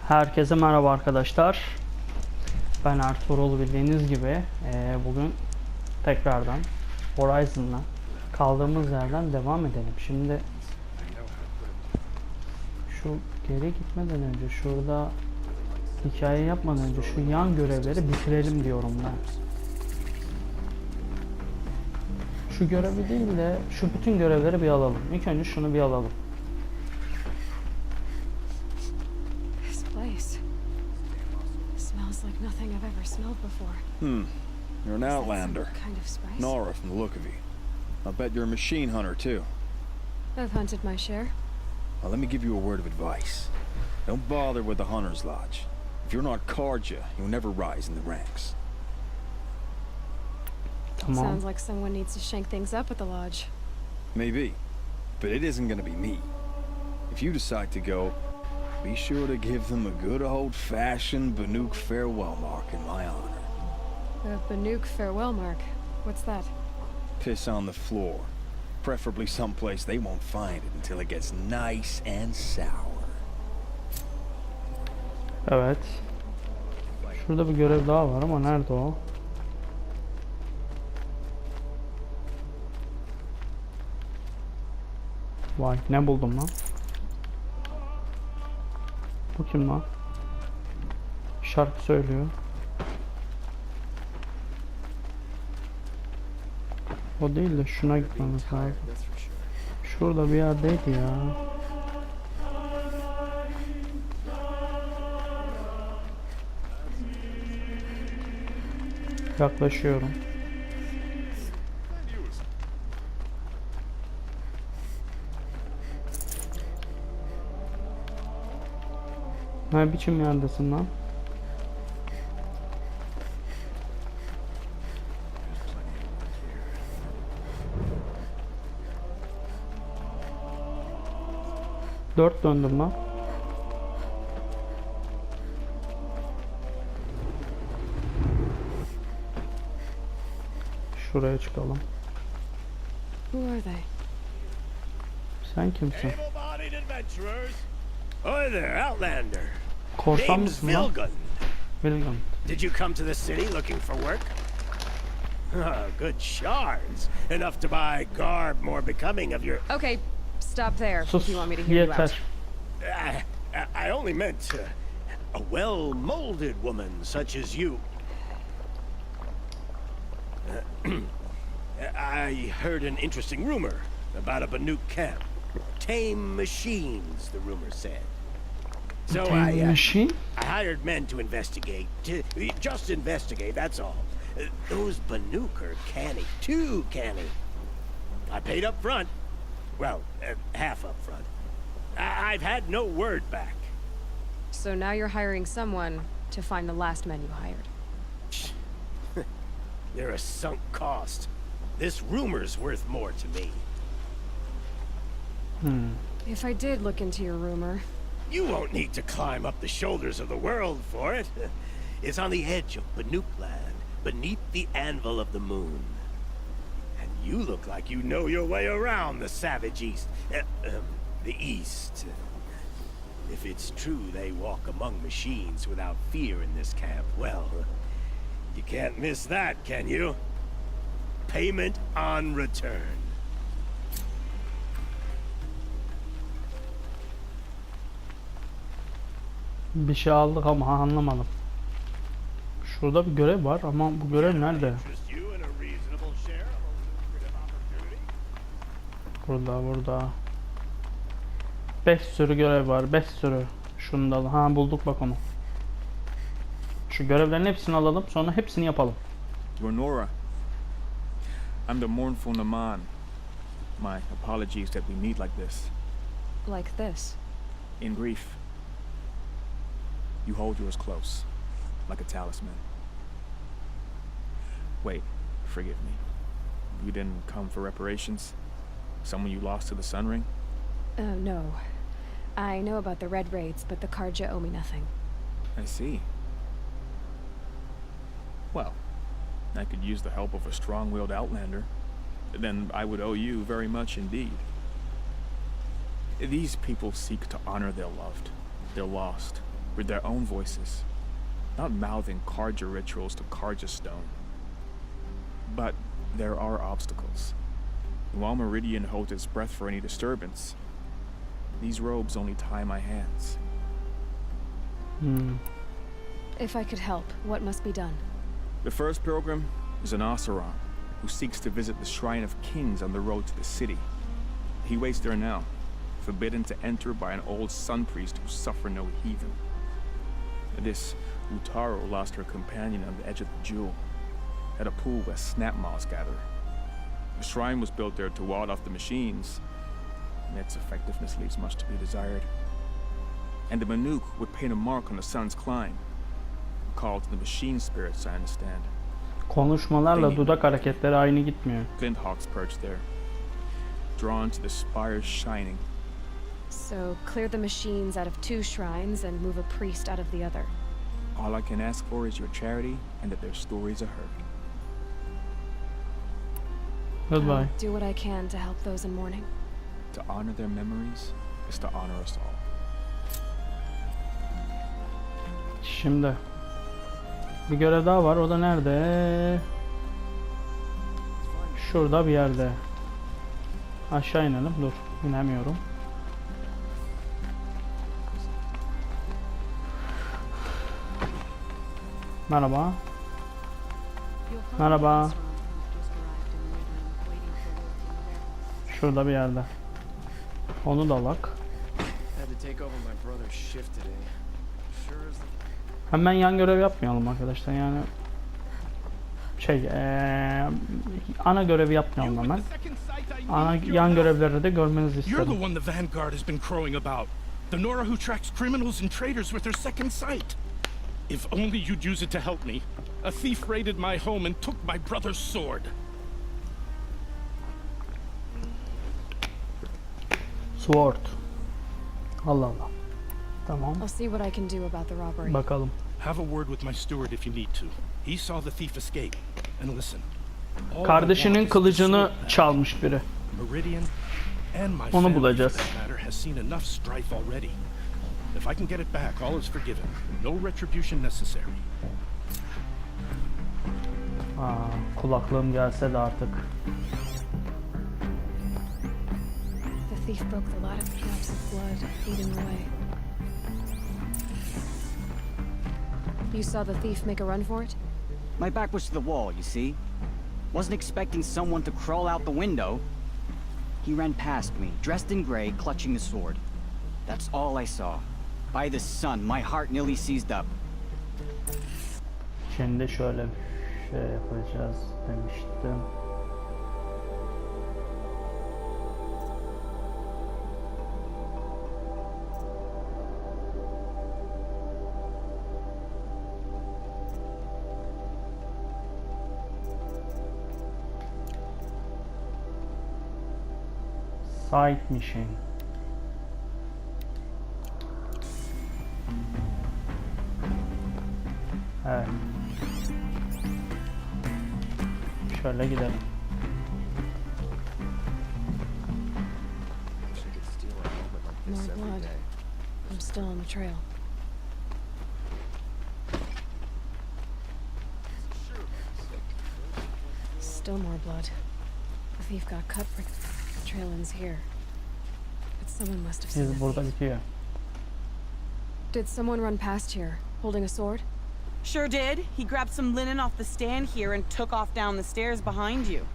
Herkese merhaba arkadaşlar. Ben Ertuğrul, bildiğiniz gibi bugün tekrardan Horizon'la kaldığımız yerden devam edelim. Şimdi şu geri gitmeden önce şurada hikaye yapmadan önce şu yan görevleri bitirelim diyorum ben. Şu görevi değil de şu bütün görevleri bir alalım. İlk önce şunu bir alalım. Like nothing I've ever smelled before. You're an outlander. Kind of spice? Nora from the look of you. I bet you're a machine hunter too. I've hunted my share. Well, let me give you a word of advice. Don't bother with the Hunter's Lodge. If you're not Karja, you'll never rise in the ranks. Tamam. Sounds like someone needs to shank things up at the lodge. Maybe, but it isn't gonna be me. If you decide to go, be sure to give them a good old-fashioned Banuk farewell mark in my honor. A Banuk farewell mark. What's that? Piss on the floor. Preferably someplace they won't find it until it gets nice and sour. Evet. Şurada bir görev daha var ama nerede o? Vay, ne buldum lan? Bu kim lan? Şarkı söylüyor. O değil de şuna gitmemiz lazım. Şurada bir yerdeydi ya. Yaklaşıyorum. Ne biçim yerdesin lan? Dört döndüm lan. Şuraya çıkalım. Who are they? Sen kimsin? Hi there, Outlander. Korsan Name's mısın lan? Vilgun. Vilgun. Did you come to the city looking for work? Good shards. Enough to buy garb more becoming of your... Okay, stop there. Sus, If you want me to hear you out. yeter. I only meant a well-molded woman such as you. I heard an interesting rumor about a Banuk camp. Tame machines, the rumor said. So Machine? I hired men to investigate. Just investigate, that's all. Those Banuk are canny. Too canny. I paid up front. Well, half up front. I've had no word back. So now you're hiring someone to find the last men you hired. They're a sunk cost. This rumor's worth more to me. If I did look into your rumor... You won't need to climb up the shoulders of the world for it. It's on the edge of Banuk land, beneath the anvil of the moon. And you look like you know your way around the savage east. The east. If it's true they walk among machines without fear in this camp, well, you can't miss that, can you? Payment on return. Bir şey aldık ama anlamadım. Şurada bir görev var ama bu görev nerede? Burada. 5 sürü görev var. 5 sürü. Şunu da alalım. Ha, bulduk bak onu. Şu görevlerin hepsini alalım, sonra hepsini yapalım. You're Nora. I'm the mournful Naman. My apologies that we meet like this. Like this. In grief. You hold yours close, like a talisman. Wait, forgive me. You didn't come for reparations? Someone you lost to the Sun Ring? No. I know about the Red Raids, but the Karja owe me nothing. I see. Well, I could use the help of a strong-willed outlander. Then I would owe you very much indeed. These people seek to honor their loved, their lost, with their own voices, not mouthing Karja rituals to Karja stone. But there are obstacles. While Meridian holds its breath for any disturbance, these robes only tie my hands. If I could help, what must be done? The first pilgrim is an Oseram who seeks to visit the Shrine of Kings on the road to the city. He waits there now, forbidden to enter by an old sun priest who suffer no heathen. This Utaro lost her companion on the edge of the jewel, at a pool where snap moths gather. The shrine was built there to ward off the machines, and its effectiveness leaves much to be desired. And the Manuk would paint a mark on the sun's climb, a call to the machine spirits, I understand. Konuşmalarla dudak hareketleri aynı gitmiyor. Glint hawks perched there, drawn to the spire's shining. So, clear the machines out of 2 shrines and move a priest out of the other. All I can ask for is your charity and that their stories are heard. Goodbye. I'll do what I can to help those in mourning. To honor their memories is to honor us all. Şimdi bir görev daha var. O da nerede? Şurada bir yerde. Aşağı inelim. Dur. İnemiyorum. Merhaba. Merhaba. Şurada bir yerde. Onu da alak. Hemen yan görev yapmayalım arkadaşlar. Yani ana görevi yapmayalım hemen. Yan görevleri de görmenizi You're isterim. the one the Vanguard has been crowing about. The Nora who tracks criminals and traitors with her second sight. If only you'd use it to help me. A thief raided my home and took my brother's sword. Sword. Allah Allah. Tamam. I'll see what I can do about the robbery. Bakalım. Have a word with my steward if you need to. He saw the thief escape. And listen. all I Kardeşinin want is the kılıcını sword back. çalmış biri. Meridian and my Onu family, for bulacağız. that matter, has seen enough strife already. If I can get it back, all is forgiven. No retribution necessary. Kulaklığım gelse de artık. The thief broke the lot of drops of blood leading away. You saw the thief make a run for it? My back was to the wall, you see? Wasn't expecting someone to crawl out the window. He ran past me, dressed in gray, clutching the sword. That's all I saw. By the sun, my heart nearly seized up. Şimdi şöyle bir şey yapacağız demiştim. Side mission. Evet. Şöyle gidelim. More blood. I'm still on the trail. Still more blood. The thief got cut for the trail ends here. But someone must have seen Biz the burada thief. bitiyor. Did someone run past here, holding a sword? Sure did. He grabbed some linen off the stand here and took off down the stairs behind you.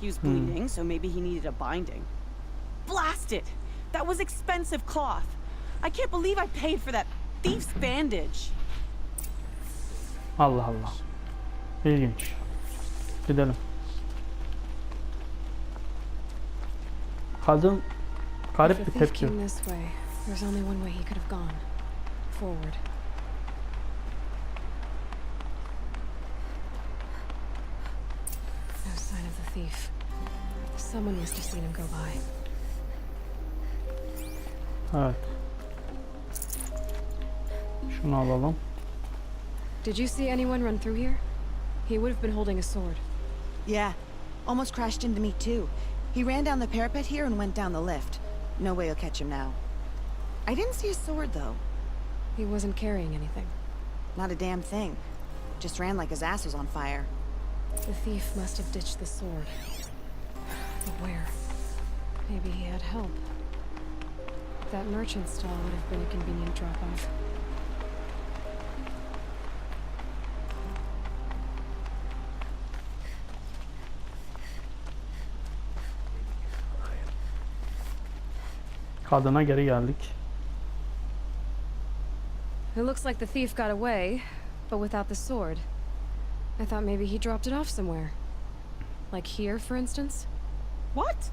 He was bleeding, so maybe he needed a binding. Blast it! That was expensive cloth. I can't believe I paid for that thief's bandage. Allah Allah. İlginç. Gidelim. Kadın If garip the bir thief tepki. came this way, there's only one way he could have gone. Forward. No sign of the thief. Someone must have seen him go by. Evet. Şunu alalım. Did you see anyone run through here? He would have been holding a sword. Yeah, almost crashed into me too. He ran down the parapet here and went down the lift. No way you'll catch him now. I didn't see a sword though. He wasn't carrying anything. Not a damn thing. Just ran like his ass was on fire. The thief must have ditched the sword. But where? Maybe he had help. That merchant stall would have been a convenient drop-off. Kadına geri geldik. It looks like the thief got away, but without the sword. I thought maybe he dropped it off somewhere. Like here, for instance? What?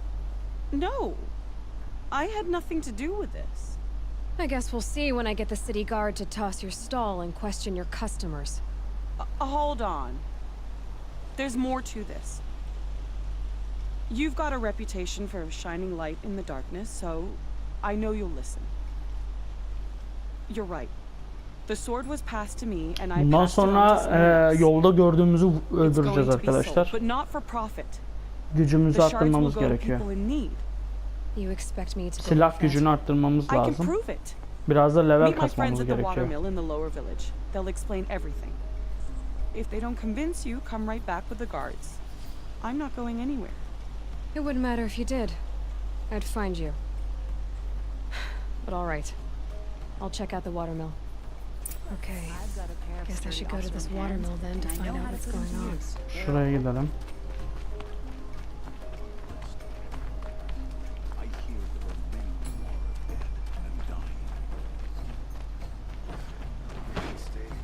No. I had nothing to do with this. I guess we'll see when I get the city guard to toss your stall and question your customers. Hold on. There's more to this. You've got a reputation for shining light in the darkness, so I know you'll listen. You're right. The sword was passed to me and I Bundan passed it on to someone sonra else. yolda gördüğümüzü It's öldüreceğiz going to be sold, arkadaşlar. but not for profit. Gücümüzü The shards will arttırmamız go to gerekiyor. people in need. You expect me to Silah believe that? gücünü arttırmamız I can lazım. prove it. Biraz da level Meet my friends kasmamız at the gerekiyor. watermill in the lower village. They'll explain everything. If they don't convince you, come right back with the guards. I'm not going anywhere. It wouldn't matter if you did. I'd find you. But all right. I'll check out the watermill. Okay. Guess I should go to this watermill then to find out what's going on. Şuraya gidelim.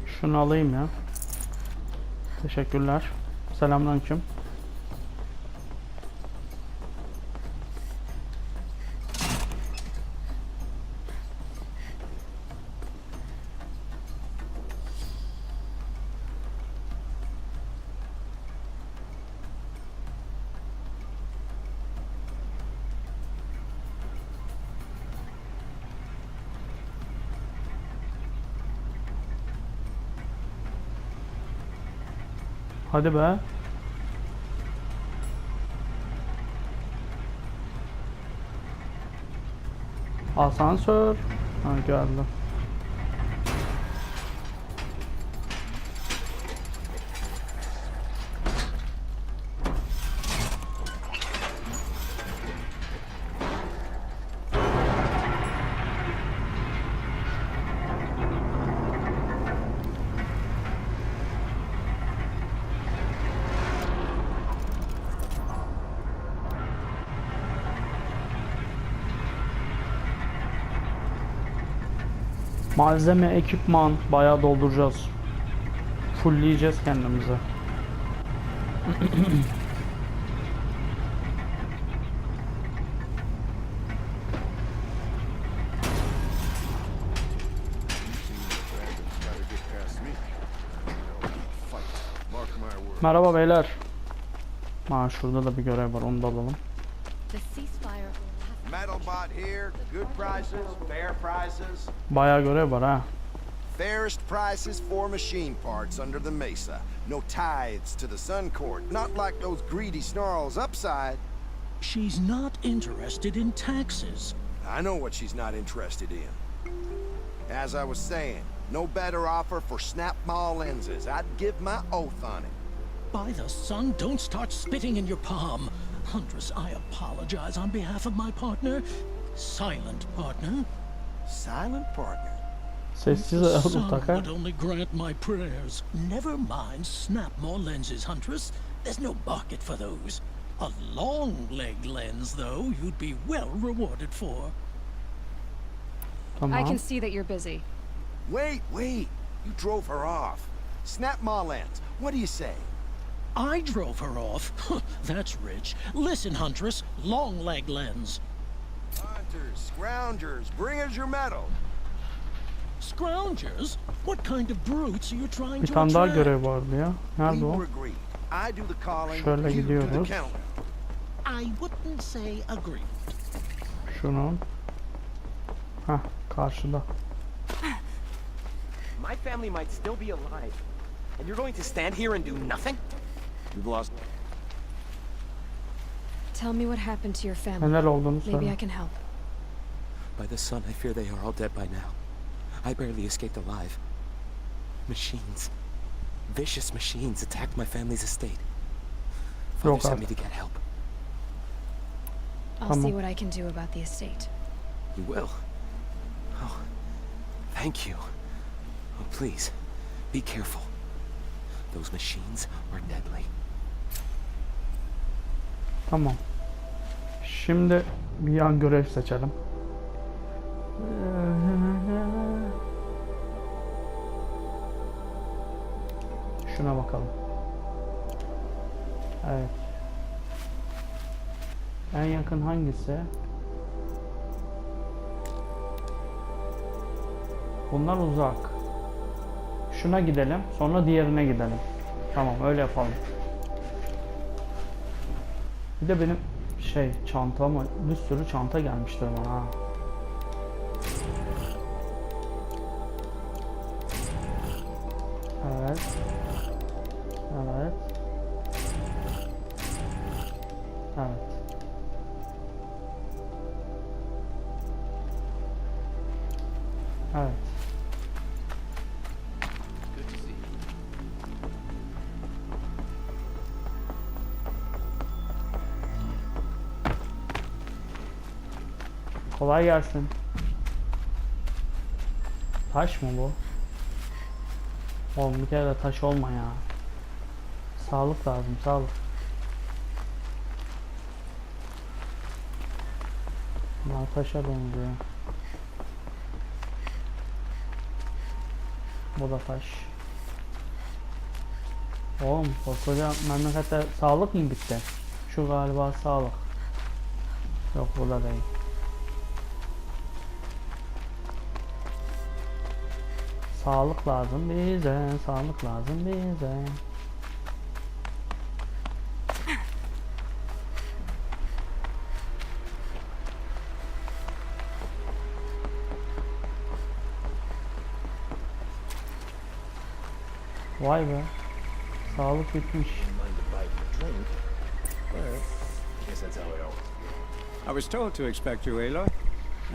Şunu alayım ya. Teşekkürler. Selamünaleyküm. Hadi be. Asansör. Ha, geldi. Malzeme, ekipman bayağı dolduracağız. Fullleyeceğiz kendimizi. Merhaba beyler. Ha, şurada da bir görev var, onu da alalım. Metalbot here, good prices, fair prices. Bayağı görev var ha. Fairest prices for machine parts under the mesa. No tithes to the Sun Court, not like those greedy snarls upside. She's not interested in taxes. I know what she's not interested in. As I was saying, no better offer for snap mall lenses. I'd give my oath on it. By the sun, don't start spitting in your palm. Huntress, I apologize on behalf of my partner. Silent partner. Silent partner? Sessiz The sun mutlaka. would only grant my prayers. Never mind snap more lenses, Huntress. There's no market for those. A long leg lens, though, you'd be well rewarded for. Tamam. I can see that you're busy. Wait. You drove her off. Snap mall lens. What do you say? I drove her off. That's rich. Listen, Huntress, long leg lens. Hunters, scroungers, bring us your metal. Scroungers? What kind of brutes are you trying Bir to tane daha attract? görev vardı ya. Nerede We o? were agreed. I do the calling, Şöyle you do the gidiyoruz. counting. I wouldn't say agreed. Şunun. Hah, karşıda. My family might still be alive, and you're going to stand here and do nothing? We've lost. Tell me what happened to your family. Neler olduğunu Maybe I söyle. can help. By the sun, I fear they are all dead by now. I barely escaped alive. Machines. Vicious machines attacked my family's estate. Father sent me to get help. I'll see what I can do about the estate. You will? Oh, thank you. Oh, please, be careful. Those machines are deadly. Tamam. Şimdi bir yan görev seçelim. Şuna bakalım. Evet. En yakın hangisi? Bunlar uzak. Şuna gidelim, sonra diğerine gidelim. Tamam, öyle yapalım. Bir de benim çantama bir sürü çanta gelmiştir bana ha. Evet. Evet. Evet. Evet. Kolay gelsin. Taş mı bu? Oğlum bir kere de taş olma ya. Sağlık lazım, sağlık. Bunlar taşa benziyor. Bu da taş. Oğlum koskoca memlekette sağlık mı bitti? Şu galiba sağlık. Yok, bu da değil. Sağlık lazım bize, sağlık lazım bize. Vay be. Sağlık bitmiş. I was told to expect you, Aloy.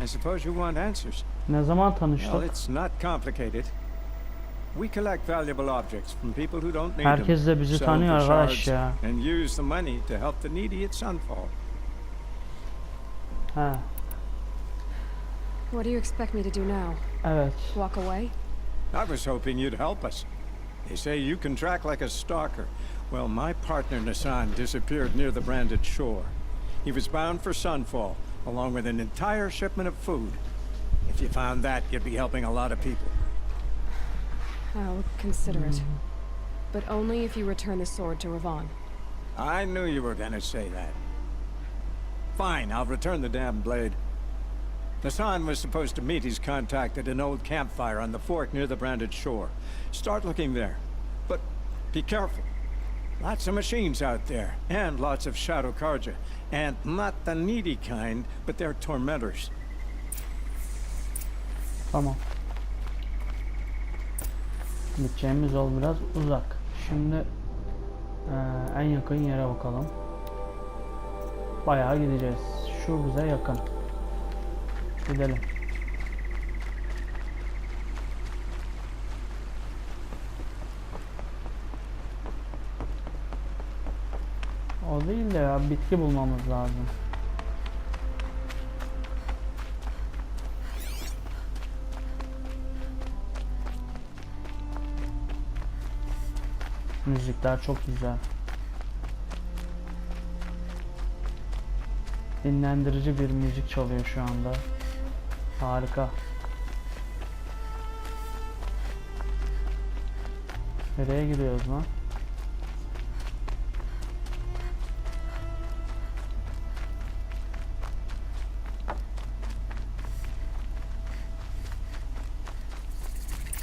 I suppose you want answers. Ne zaman Well, tanıştık? it's not complicated. We collect valuable objects from people who don't need them. Herkes de bizi Sell tanıyor the arkadaş shards ya. and use the money to help the needy at Sunfall. He. What do you expect me to do now? Evet. Walk away? I was hoping you'd help us. They say you can track like a stalker. Well, my partner Nassan disappeared near the branded shore. He was bound for Sunfall, along with an entire shipment of food. If you found that, you'd be helping a lot of people. I'll consider it. But only if you return the sword to Ravon. I knew you were gonna say that. Fine, I'll return the damn blade. Nassan was supposed to meet his contact at an old campfire on the fork near the branded shore. Start looking there. But be careful. Lots of machines out there, and lots of Shadow Karja. And not the needy kind, but they're tormentors. Tamam. Gideceğimiz yol biraz uzak. Şimdi en yakın yere bakalım. Bayağı gideceğiz. Şu bize yakın. Gidelim. O değil de ya, bitki bulmamız lazım. Müzikler çok güzel. Dinlendirici bir müzik çalıyor şu anda. Harika. Nereye gidiyoruz lan?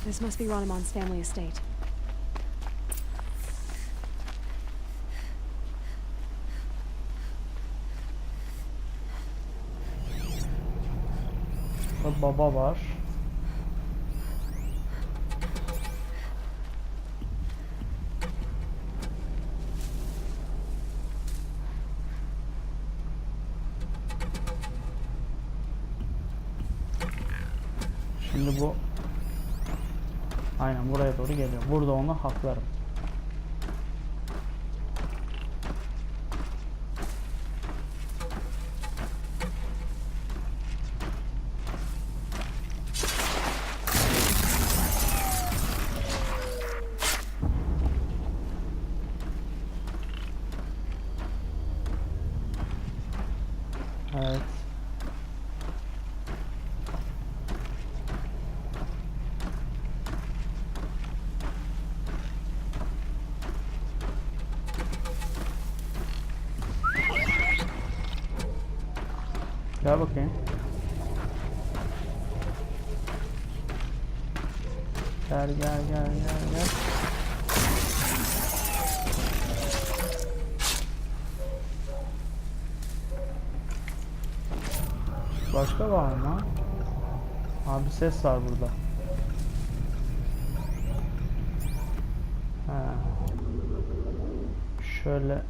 This must be Ranamon's family estate. Baba var. Şimdi bu Aynen buraya doğru geliyor. Burada onu haklarım. Evet. Gel bakayım. Gel. Başka var mı? Abi ses var burada. Ha. Şöyle.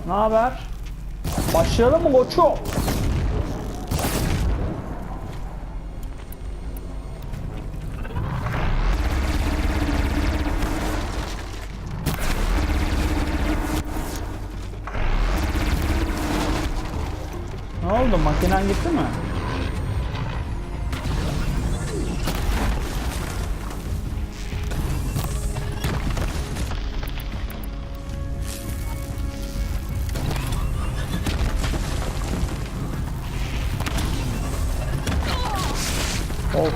Ne haber? Başlayalım mı koçum? Ne oldu? Makinen gitti mi? Oh.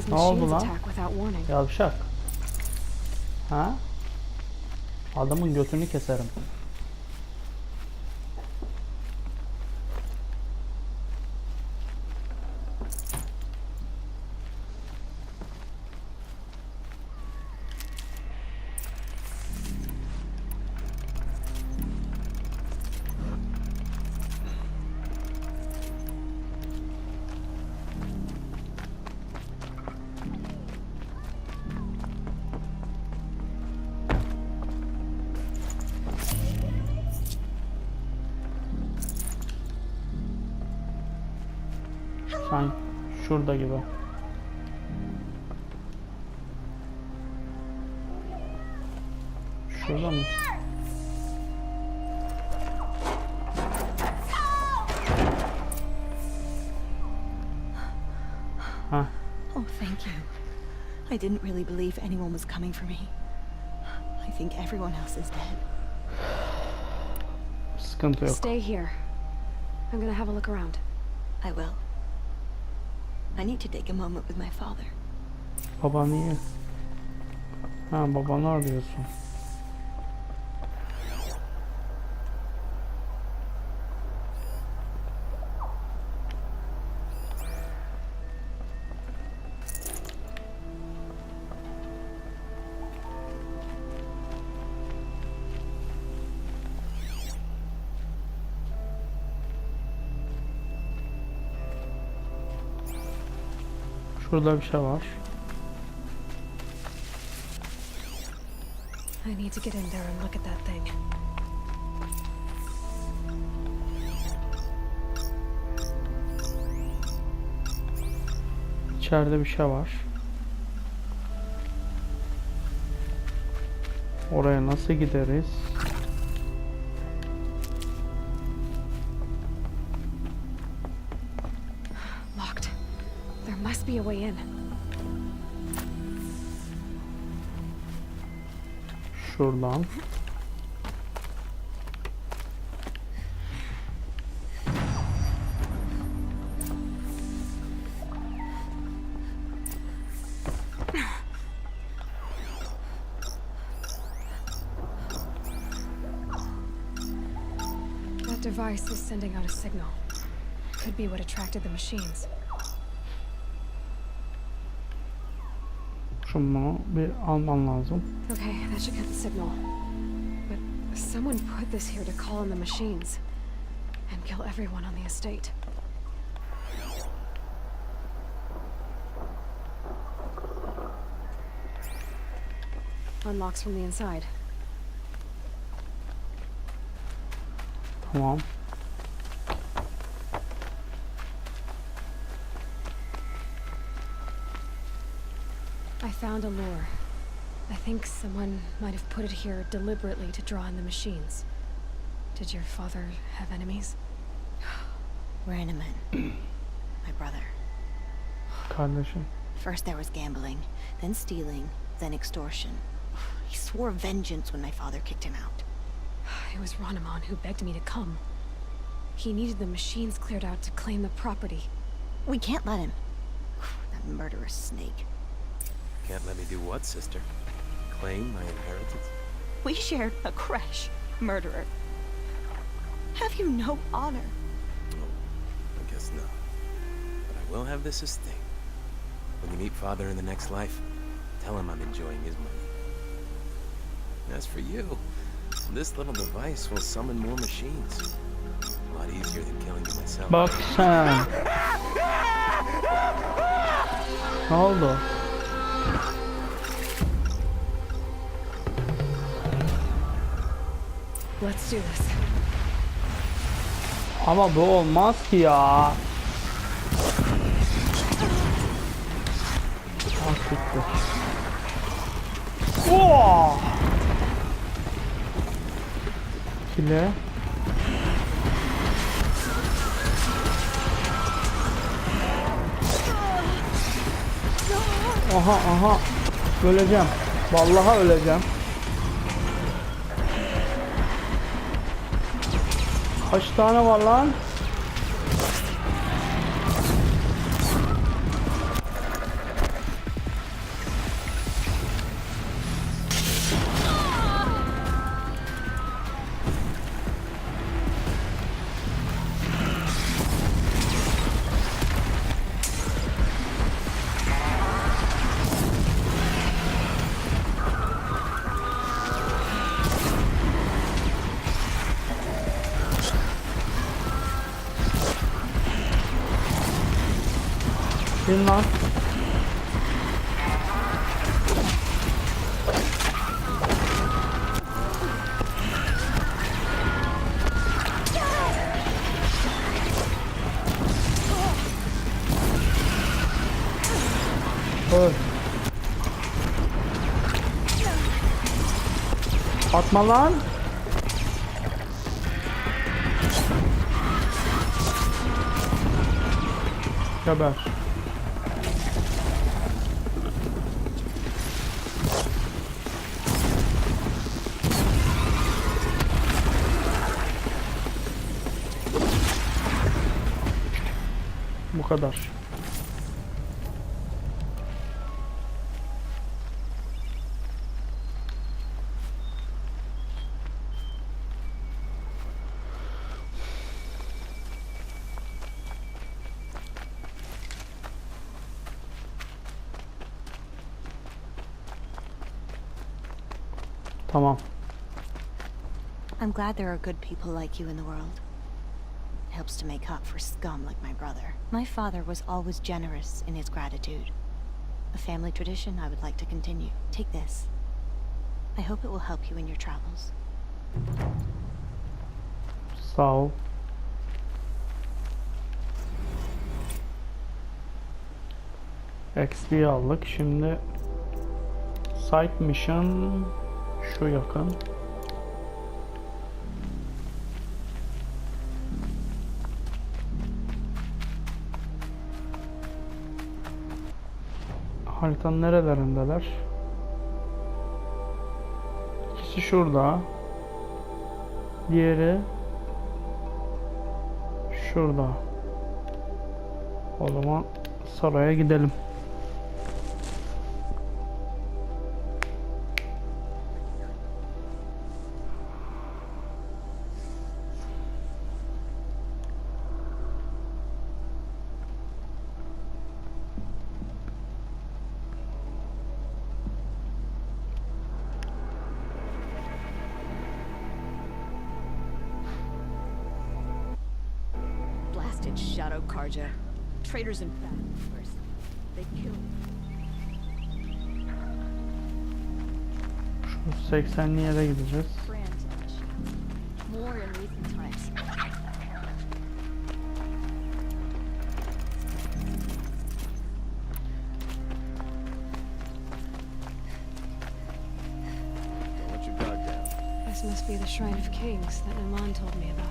Ne oldu lan? Yavşak. Ha? Adamın götünü keserim. Sanki şurada gibi. Şurada mı? Ha. Oh, thank you. I didn't really believe anyone was coming for me. I think everyone else is dead. Sıkıntı yok. Stay here. I'm gonna have a look around. I will. I need to take a moment with my father. Baban iyi. Ha, babanı arıyorsun. Şurada bir şey var. I need to get in there and look at that thing. İçeride bir şey var. Oraya nasıl gideriz? Locked. There must be a way in. Şuradan. That device is sending out a signal. Could be what attracted the machines. Şunu bir alman lazım. Okay, that should cut the signal. But someone put this here to call in the machines and kill everyone on the estate. Unlocks from the inside. Tamam. I found a lure. I think someone might have put it here deliberately to draw in the machines. Did your father have enemies? We're in a man. My brother. Kardeşim. First there was gambling, then stealing, then extortion. He swore vengeance when my father kicked him out. It was Ramazan who begged me to come. He needed the machines cleared out to claim the property. We can't let him. That murderous snake. Can't let me do what, sister? Claim my inheritance? We shared a creche, murderer. Have you no honor? Oh, I guess not. But I will have this estate. When you meet Father in the next life, tell him I'm enjoying his money. As for you, this little device will summon more machines. A lot easier than killing them myself. Bak sen. Ne oldu? Let's do this. Ama bu olmaz ki ya. Hakikaten. Oo! Kile. Aha. Öleceğim. Vallahi öleceğim. Kaç tane var lan? Bin lan. Öl. Atma lan. Geber. Bu kadar. Tamam. I'm glad there are good people like you in the world. It helps to make up for scum like my brother. My father was always generous in his gratitude. A family tradition I would like to continue. Take this. I hope it will help you in your travels. Sağ ol. XP aldık. Şimdi side mission şu yakın. Haritanın nerelerindeler? İkisi şurada. Diğeri şurada. O zaman saraya gidelim. fucking Shadow Karja. Traitors and bad movers. They killed Şu 80'li yere gideceğiz. friends and shit. More in recent times. Don't let your guard down. This must be the Shrine of Kings that Naman told me about.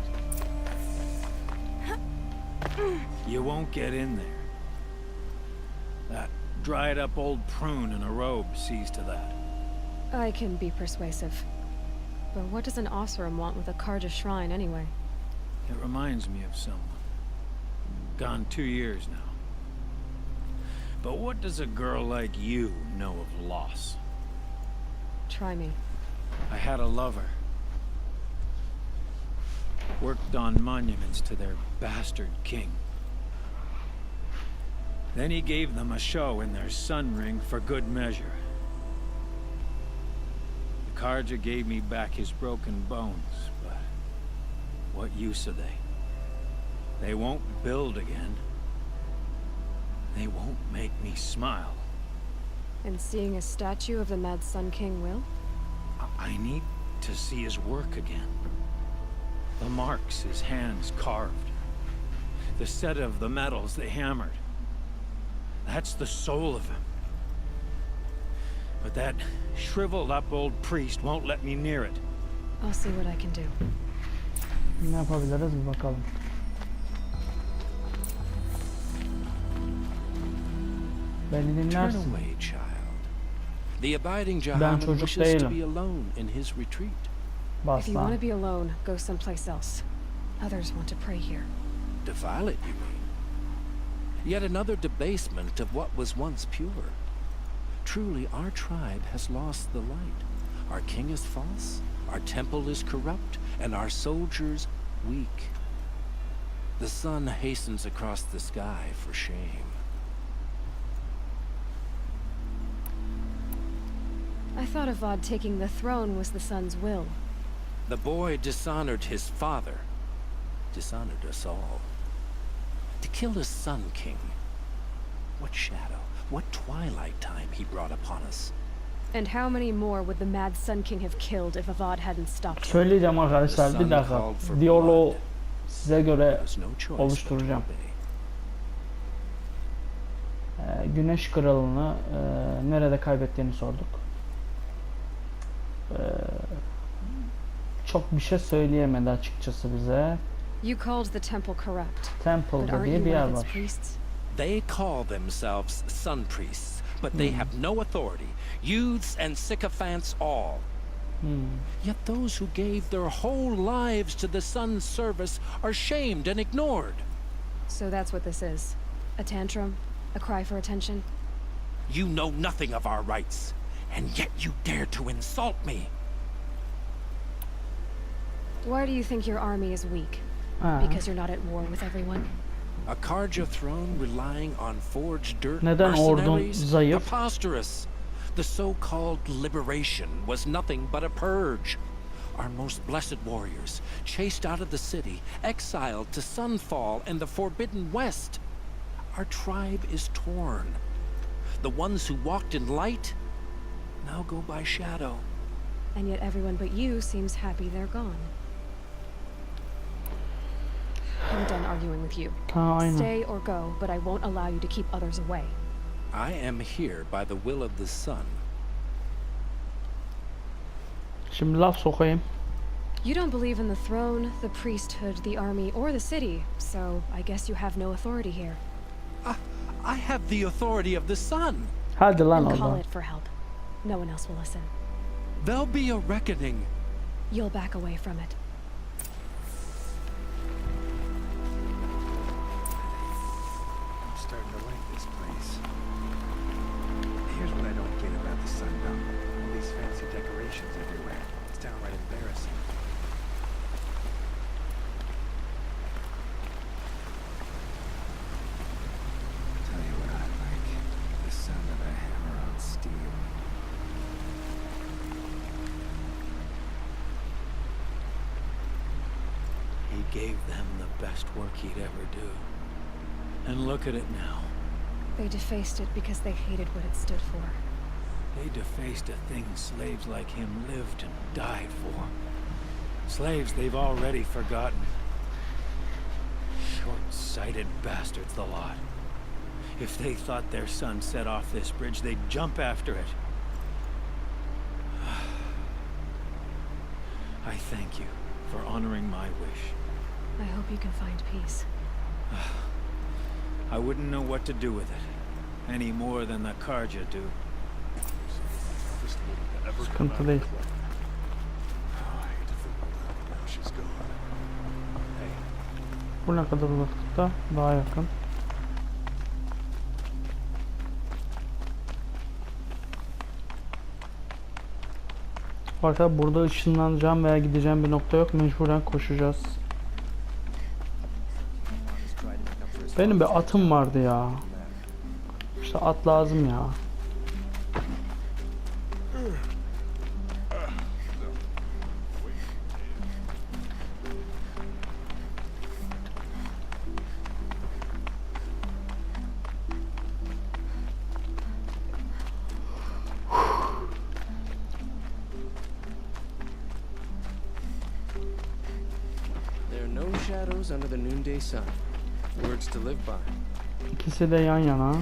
You won't get in there. That dried up old prune in a robe sees to that. I can be persuasive. But what does an Oseram want with a Karja shrine anyway? It reminds me of someone. Gone 2 years now. But what does a girl like you know of loss? Try me. I had a lover. Worked on monuments to their bastard king. Then he gave them a show in their sun ring for good measure. The Karja gave me back his broken bones, but what use are they? They won't build again. They won't make me smile. And seeing a statue of the Mad Sun King will? I need to see his work again. The marks his hands carved. The set of the metals they hammered. That's the soul of him. But that shriveled up old priest won't let me near it. I'll see what I can do. Ne yapabiliriz bir bakalım. Beni Turn dinlersin. away, child. The abiding Ben Jahaman çocuk wishes to değilim. be alone in his retreat. If you want Basla. to be alone, go someplace else. Others want to pray here. Defile it, you mean? Yet another debasement of what was once pure. Truly, our tribe has lost the light. Our king is false, our temple is corrupt, and our soldiers weak. The sun hastens across the sky for shame. I thought Avad taking the throne was the sun's will. The boy dishonored his father, dishonored us all. To kill his sun king. What shadow, what twilight time he brought upon us. And how many more would the Mad Sun King have killed if Avad hadn't stopped him? Söyleyeceğim arkadaşlar bir dakika. Diyaloğu size göre There's no choice but to oluşturacağım. obey. Güneş kralını nerede kaybettiğini sorduk. Çok bir şey söyleyemedi açıkçası bize. You called the temple corrupt. But Temple'da aren't diye you bir one yer of its var. priests? They call themselves sun priests, but they have no authority. Youths and sycophants all. Yet those who gave their whole lives to the sun's service are shamed and ignored. So that's what this is. A tantrum? A cry for attention? You know nothing of our rights, and yet you dare to insult me. Why do you think your army is weak? Because you're not at war with everyone? A Karja throne relying on forged dirt Neden ordun mercenaries? zayıf? Preposterous. The so-called liberation was nothing but a purge. Our most blessed warriors, chased out of the city, exiled to Sunfall and the Forbidden West. Our tribe is torn. The ones who walked in light now go by shadow. And yet everyone but you seems happy they're gone. I'm done arguing with you. Aynen. Stay or go, but I won't allow you to keep others away. I am here by the will of the sun. Şimdi laf sokayım. You don't believe in the throne, the priesthood, the army, or the city, so I guess you have no authority here. I have the authority of the sun. Hadi lan Then call oradan. it for help. No one else will listen. There'll be a reckoning. You'll back away from it. I'm starting to like this place. Here's what I don't get about the sundown. All these fancy decorations everywhere. It's downright embarrassing. Tell you what I like. The sound of a hammer on steel. gave them the best work he'd ever do. And look at it now. They defaced it because they hated what it stood for. They defaced a thing slaves like him lived and died for. Slaves they've already forgotten. Short-sighted bastards, the lot. If they thought their son set off this bridge, they'd jump after it. I thank you for honoring my wish. I hope you can find peace. I wouldn't know what to do with it, any more than the Karja do. Sıkıntı değil. Bu ne kadar uzaklıkta? Daha yakın. Arkadaşlar burada ışınlanacağım veya gideceğim bir nokta yok. Mecburen koşacağız. Benim bir atım vardı ya. İşte at lazım ya. There are no shadows under the noonday sun. Words to live by. İkisi de yan yana.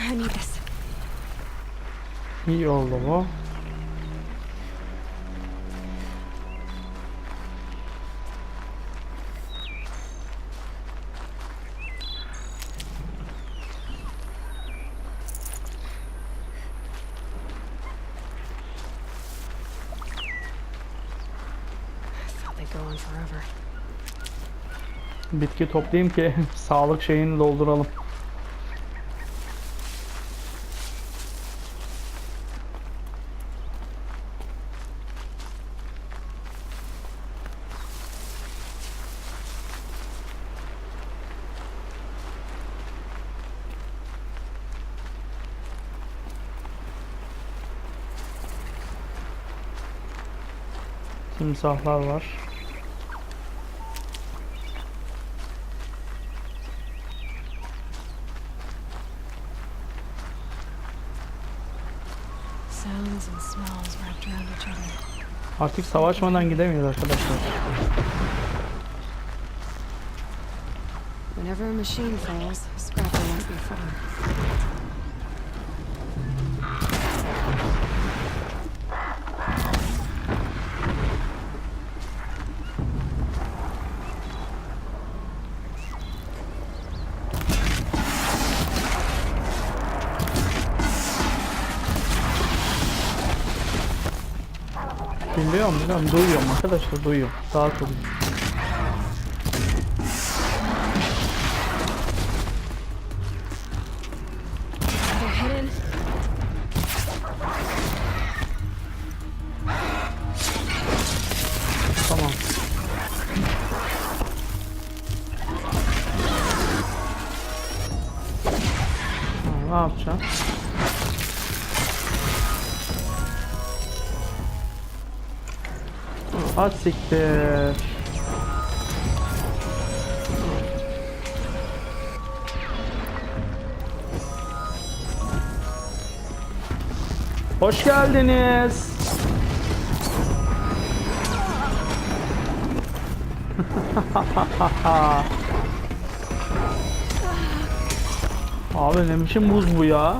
I need this. İyi oldu bu. Bitki toplayayım ki sağlık şeyini dolduralım. Timsahlar var. Artık savaşmadan gidemiyoruz arkadaşlar. Whenever a machine falls, scrapping won't be fun. Biliyorum, duyuyorum arkadaşlar, duyuyorum. Daha çok. Tamam. Ne yapacağım? Ha siktir. Hoş geldiniz. Abi ne biçim buz bu ya?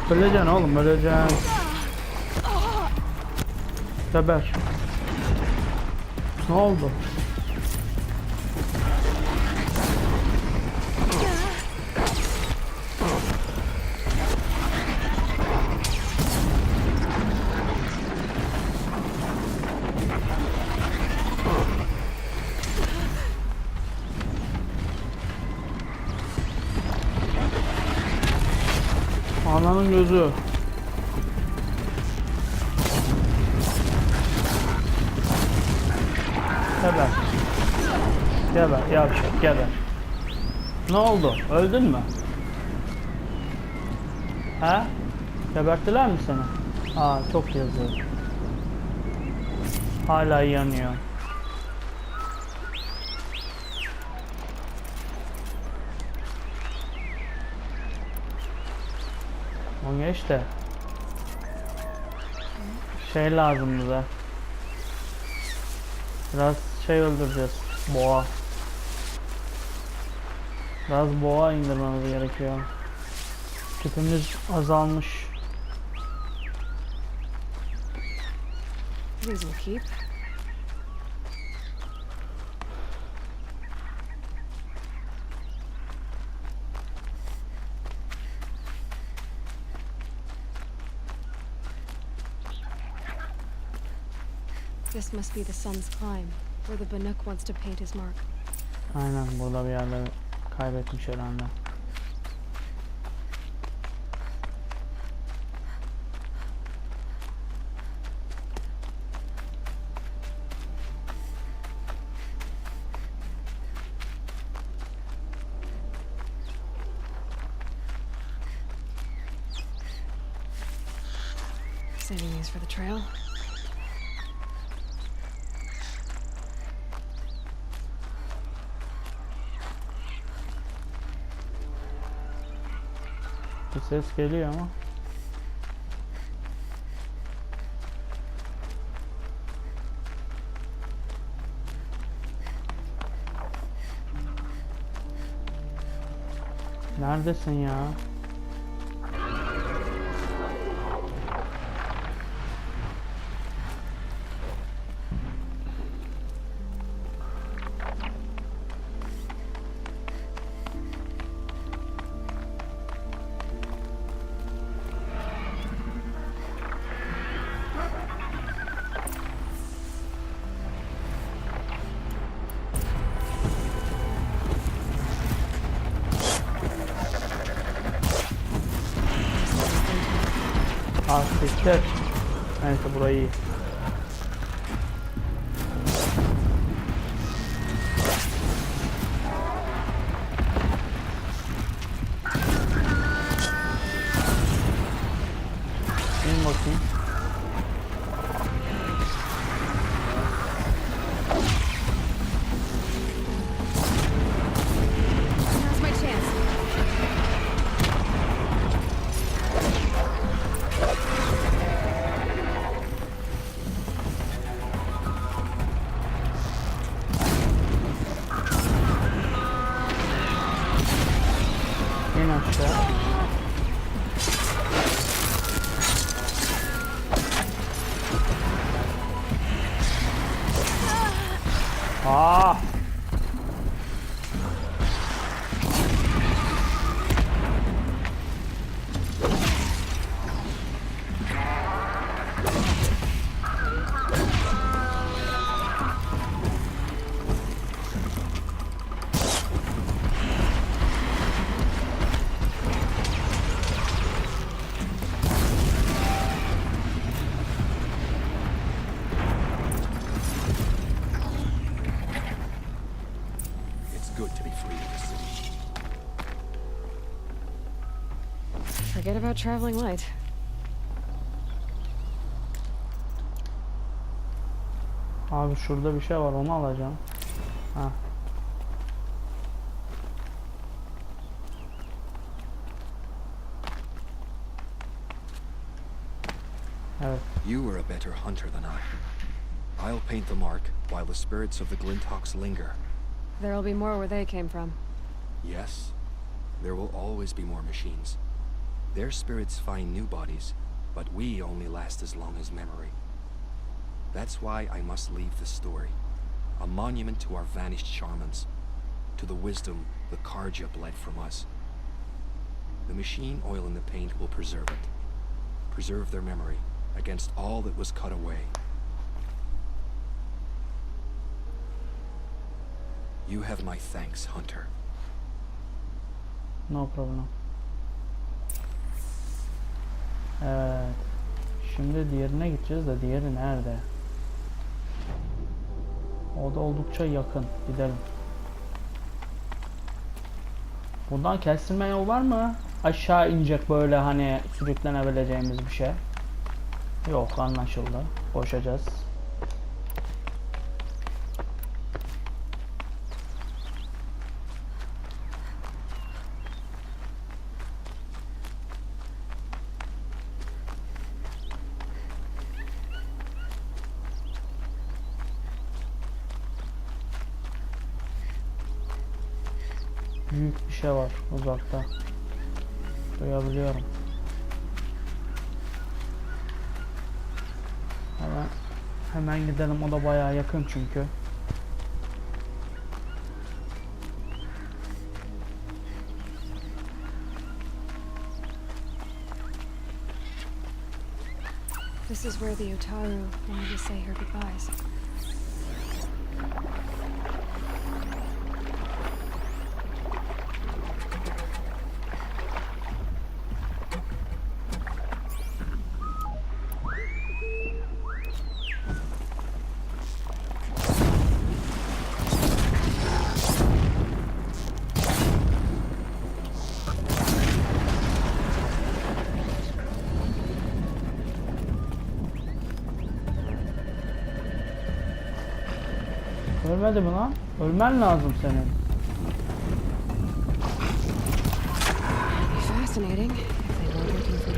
Öleceksin oğlum, öleceksin. Geber. Ne oldu? Ananın gözü. Geber. Geber, yavşak, geber. Ne oldu? Öldün mü? He? Geberttiler mi seni? Aa, çok yazık. Hala yanıyor. O geç de. Şey lazım bize. Biraz şey öldüreceğiz. Boğa. Biraz boğa indirmemiz gerekiyor. Tüpümüz azalmış. These will keep. This must be the sun's climb, where the Banuk wants to paint his mark. Aynen, burada bir yerde kaybetmiş herhalde. Saving these for the trail. Bir ses geliyor ama. Neredesin ya? Siktir. Neyse, burayı iyi. İn bakayım. Now's my chance. İn aşağı. Ah! Forget about traveling light. Abi şurada bir şey var, onu alacağım. Ha. Evet. You were a better hunter than I. I'll paint the mark while the spirits of the Glinthawks linger. There'll be more where they came from. Yes, there will always be more machines. Their spirits find new bodies, but we only last as long as memory. That's why I must leave the story. A monument to our vanished shamans, to the wisdom the Karja bled from us. The machine oil in the paint will preserve it. Preserve their memory against all that was cut away. You have my thanks, Hunter. No problem. Evet. Şimdi diğerine gideceğiz de diğeri nerede? O da oldukça yakın. Gidelim. Buradan kestirme yol var mı? Aşağı inecek böyle hani sürüklenebileceğimiz bir şey. Yok, anlaşıldı. Koşacağız. Büyük bir şey var uzakta. Duyabiliyorum. Hemen gidelim, o da bayağı yakın çünkü. This is where the Utaru wanted to say her goodbyes. Ölmedi mi lan? Ölmen lazım senin. Fascinating. If they weren't looking for...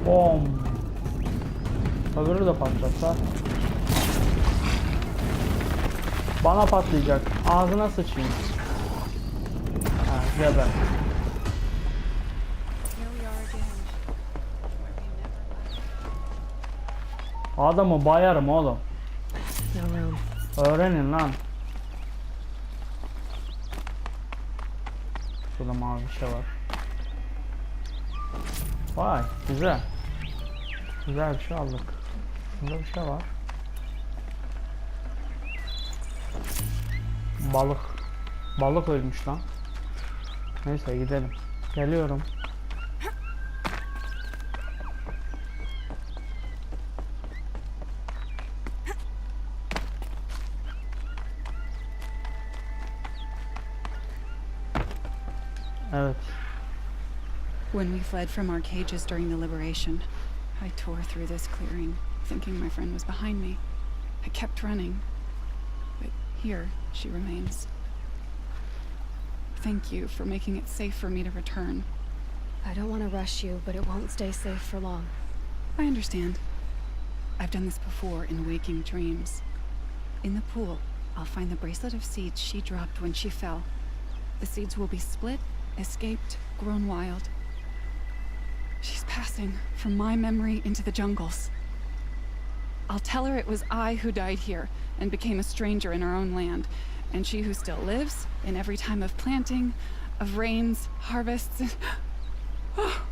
Bom. Öbürü de patlatsa. Bana patlayacak. Ağzına sıçayım. Ha, geber. Adamı bayarım oğlum. Öğrenin lan. Şurada mavi bir şey var. Vay, güzel. Güzel bir şey aldık. Burada bir şey var. Balık. Balık ölmüş lan. Neyse gidelim. Geliyorum. Evet. When we fled from our cages during the liberation, I tore through this clearing, thinking my friend was behind me. I kept running, but here she remains. Thank you for making it safe for me to return. I don't want to rush you, but it won't stay safe for long. I understand. I've done this before in waking dreams. In the pool, I'll find the bracelet of seeds she dropped when she fell. The seeds will be split, escaped, grown wild. She's passing from my memory into the jungles. I'll tell her it was I who died here and became a stranger in our own land, and she who still lives in every time of planting, of rains, harvests. Oh.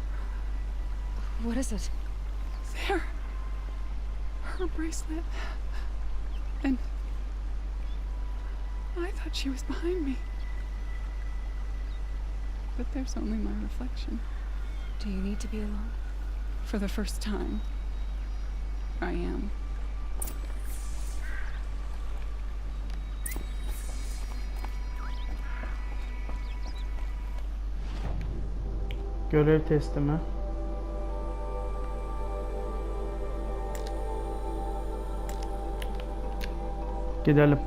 What is it? There. Her bracelet. And I thought she was behind me. But there's only my reflection. Do you need to be alone? For the first time, I am. Görev teslimi. Gidelim.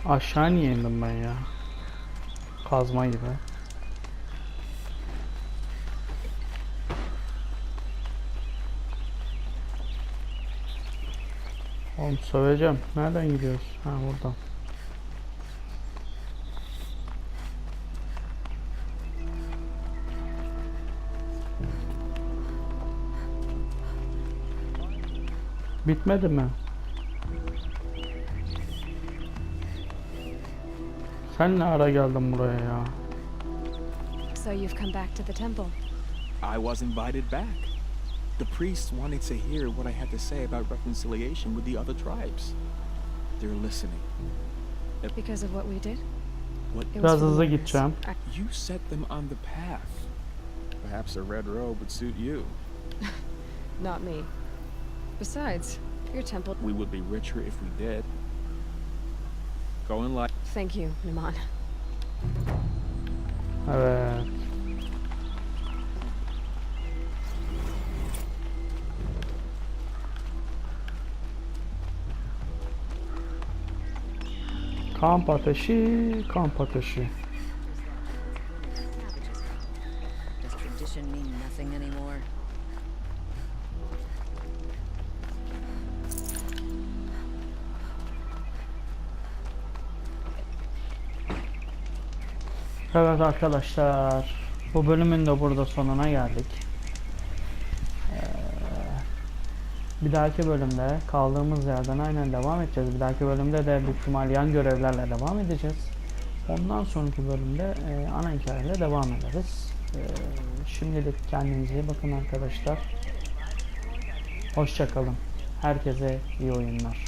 Aşağı niye indim ben ya? Kazma gibi. Oğlum söveceğim. Nereden gidiyoruz? Ha buradan. Bitmedi mi? Sen ne ara geldin buraya ya? So you've come back to the temple. I was invited back. The priests wanted to hear what I had to say about reconciliation with the other tribes. They're listening. Because of what we did? What? Biraz hızlı gideceğim. You set them on the path. Perhaps a red robe would suit you. Not me. Besides, your temple... We would be richer if we did. Go in light. Thank you, Naman. Evet. Kamp ateşi, kamp ateşi. Does tradition mean nothing anymore? Evet arkadaşlar, bu bölümün de burada sonuna geldik. Bir dahaki bölümde kaldığımız yerden aynen devam edeceğiz. Bir dahaki bölümde de büyük ihtimal yan görevlerle devam edeceğiz. Ondan sonraki bölümde ana hikayeyle devam ederiz. Şimdilik kendinize iyi bakın arkadaşlar. Hoşça kalın. Herkese iyi oyunlar.